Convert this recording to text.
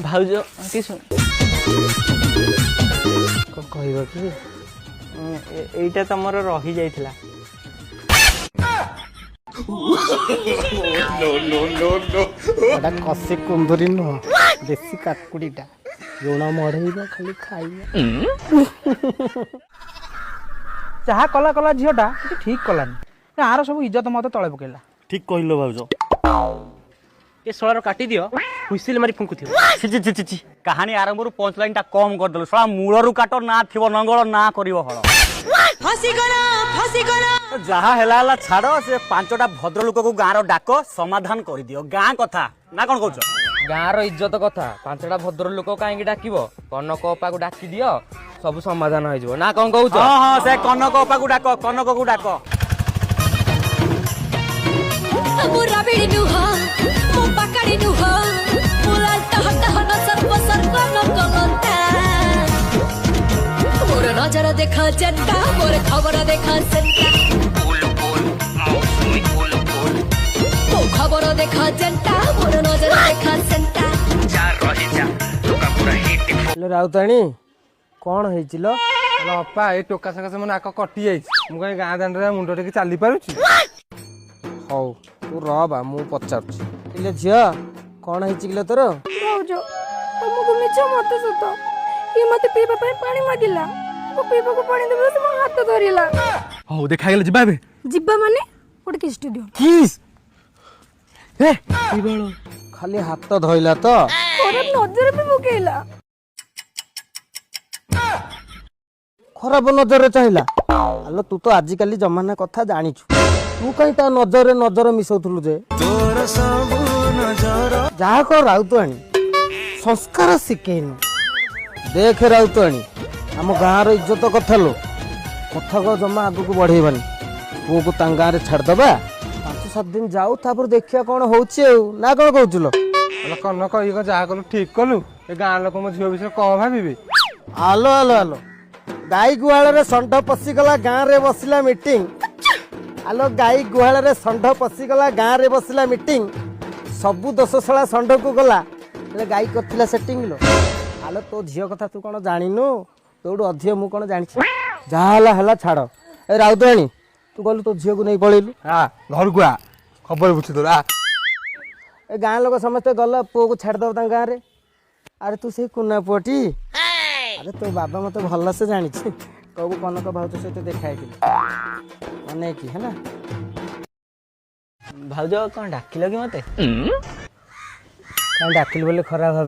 ଭାଉଜ ଟିକେ ଶୁଣ କଣ କହିବ କି ଏଇଟା ତମର ରହି ଯାଇଥିଲା। ଏଟା କଷି କୁନ୍ଦୁରି ନୁହଁ ଦେଶୀ କାକୁଡିଟା ଲୁଣ ମଢେଇବା ଖାଲି ଖାଇବା। ଯାହା କଲା କଲା ଝିଅଟା କିଛି ଠିକ୍ କଲାନି। ଗାଁର ସବୁ ଇଜ୍ଜତ ମତ ତଳେ ପକେଇଲା। ଠିକ କହିଲ ଭାଉଜ। ଏ ଶଳାର କାଟିଦିଅ ହୁଇସିଲ ମାରି ଫୁଙ୍କୁଥିବ। କାହାଣୀ ଆରମ୍ଭରୁ ପଞ୍ଚ ଲାଇନ ଟା କମ କରିଦେଲୁ। ଶଳା ମୂଳରୁ କାଟ ନା ଥିବ ନଙ୍ଗଳ ନା କରିବ ହଳ। ଯାହା ହେଲା ହେଲା ଛାଡ। ସେ 5ଟା ଭଦ୍ର ଲୋକକୁ ଗାଁର ଡାକ ସମାଧାନ କରିଦିଅ ଗାଁ କଥା ନା କଣ କହୁଛ? ଗାଁର ଇଜ୍ଜତ କଥା 5ଟା ଭଦ୍ର ଲୋକ କାହିଁକି ଡାକିବ? କନକ ଅପାକୁ ଡାକି ଦିଅ ସବୁ ସମାଧାନ ହେଇଯିବ ନା କଣ କହୁଛ? ହଁ ସେ କନକ ଅପାକୁ ଡାକ କନକକୁ ଡାକ। नजर देखा चंटा मोर खबर देखा चंटा तो खबर देखा चंटा मोर नजर देखा चंटा। ରାଉତାଣୀ କଣ ହେଇଚିଲ? ଅପା ଏଇ ଟୋକା ସକାଶେ ମୋ ନାକ କଟି ଯାଇଛି। ମୁଁ କାହିଁ ଗାଁ ଦାଣ୍ଡରେ ମୁଣ୍ଡ ଟେକି ଚାଲି ପାରୁଛି? ହଉ ତୁ ରବା ମୁଁ ପଚାରୁଛି। ଇଲେ ଝିଅ କଣ ହେଇଛି କିଲୋ ତୋର? ଭାଉଜ ତମକୁ ମିଛ ମତେ ସତ ଇଏ ମତେ ପିଇବା ପାଇଁ ପାଣି ମାଗିଲା। ମୁଁ ପିଇବାକୁ ପାଣି ଦେବି ସେ ମୋ ହାତ ଧରିଲା। ହଉ ଦେଖାଗଲେ ଯିବା ଏବେ। ଯିବା ମାନେ ଗୋଟେ କିସ୍ଟି ଦିଅ। କିସ୍ ହେ ଖାଲି ହାତ ଧଇଲା ତ ଖରାପ ନଜର ବି ପକେଇଲା। ଖରାପ ନଜରରେ ଚାହିଁଲା। ଆଲୋ ତୁ ତ ଆଜିକାଲି ଜମାନା କଥା ଜାଣିଛୁ। ତୁ କାହିଁ ତା ନଜରରେ ନଜର ମିଶଉଥିଲୁ ଯେ? ଯାହା କହ ରାଉତାଣୀ ସଂସ୍କାର ଶିଖେଇନୁ। ଦେଖ ରାଉତାଣୀ ଆମ ଗାଁର ଇଜ୍ଜତ କଥା ଲୋ। କଥାକୁ ଜମା ଆଗକୁ ବଢେଇବାନି। ପୁଅକୁ ତାଙ୍କ ଗାଁରେ ଛାଡ଼ିଦବା 5-7 ଦିନ ଯାଉ ତାପରେ ଦେଖିବା କଣ ହଉଛି ଆଉ ନା କଣ କହୁଥିଲ? କନକ ଇଏ ଯାହା କଲୁ ଠିକ କଲୁ। ଏ ଗାଁ ଲୋକ ମୋ ଝିଅ ବିଷୟରେ କଣ ଭାବିବେ? ଆଲୋ ଆଲୋ ଆଲୋ ଗାଈ ଗୁହାଳରେ ଷଣ୍ଢ ପଶିଗଲା ଗାଁରେ ବସିଲା ମିଟିଂ। ଆଲୋ ଗାଈ ଗୁହାଳରେ ଷଣ୍ଢ ପଶିଗଲା ଗାଁରେ ବସିଲା ମିଟିଂ। ସବୁ ଦୋଷଶଳା ଷଣ୍ଢକୁ ଗଲା ହେଲେ ଗାଈ କରିଥିଲା ସେଟିଂ ଲୋ। ଆଲୋ ତୋ ଝିଅ କଥା ତୁ କଣ ଜାଣିନୁ? ତୋଠୁ ଅଧିକ ମୁଁ କଣ ଜାଣିଛି? ଯାହା ହେଲା ହେଲା ଛାଡ଼। ଏ ରାଉତାଣୀ ତୁ ଗଲୁ ତୋ ଝିଅକୁ ନେଇ ପଳେଇଲୁ। ଘରକୁ ଆ ଖବର ବୁଝି ତୋର। ଏ ଗାଁ ଲୋକ ସମସ୍ତେ ଗଲ ପୁଅକୁ ଛାଡ଼ିଦବ ତାଙ୍କ ଗାଁରେ। ଆରେ ତୁ ସେଇ କୁନା ପୁଅଟି? ଆରେ ତୋ ବାବା ମତେ ଭଲସେ ଜାଣିଛି। କହିବୁ କନକ ଭାଉଜ ସହିତ ଦେଖା ହେଇଥିଲି ଅନେକି ହେଲା। ଭାଉଜ କଣ ଡାକିଲ କି ମତେ? କାହିଁ ଡାକିଲି ବୋଲି ଖରାପ